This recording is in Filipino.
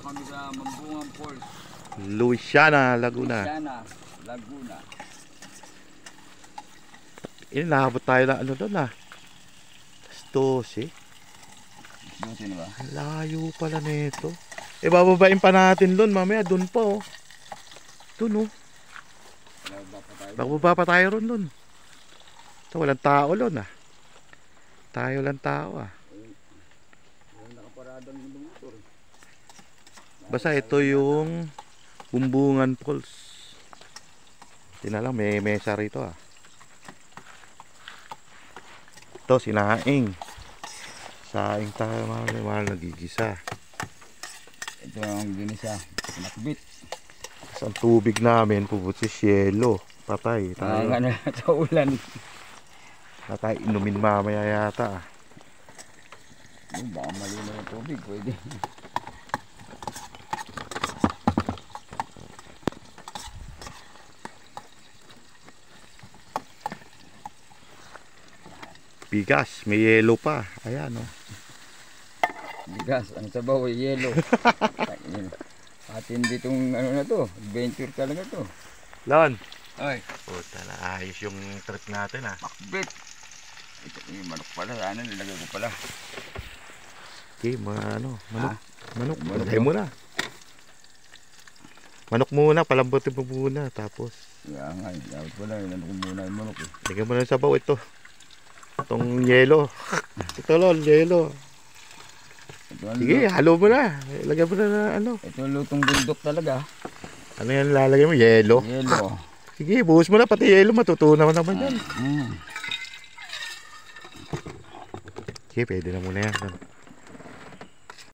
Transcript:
kami sa Mambungang Falls. Luisiana, Laguna. Luisiana, Laguna. Naabot tayo na ano doon ah. 12. Buti na ba? Layo pala nito. Bababain pa natin doon mamaya. Doon pa oh. Doon oh. Bababa pa tayo ron doon. Ito walang tao doon ah. Tayo lang tao ah. Basta ito yung Bumbungan Falls. Tingnan lang may mesa rito ah. Ito sinaing. Saing tayo mahal nagigisa. Ito ang ginisa. Pinakbit. Tapos ang tubig namin puputis yelo. Patay tayo. Ano sa ulan. Patay inumin mamaya yata ah. Baka malinaw yung tubig. Pwede. Bigas, may yelo pa. Ayan oh. Bigas, ang sabaw ay yelo. Atin ditong ano na to, adventure talaga to. Lon. Ay. Puta na, ayos yung trip natin ah. Makbit. Ito yung manok pala, ano nilagay ko pala. Okay, mga ano, manok. Manok, Manok lagay mo na. Manok muna, palambutin mo muna. Tapos, Kaya nga, dapat pala, ilanok ko muna yung manok eh. lagyan mo na sa sabaw ito. Itong yelo. Ito lol, yelo. Ito ang Sige, halo mo na. Lagyan mo na na ano. ito ang lutong bundok talaga. Ano yan lalagay mo? Yelo. Yelo. Sige, buhos mo na. Pati yelo, matutunaw naman yan. Mm. Sige, pwede na muna yan.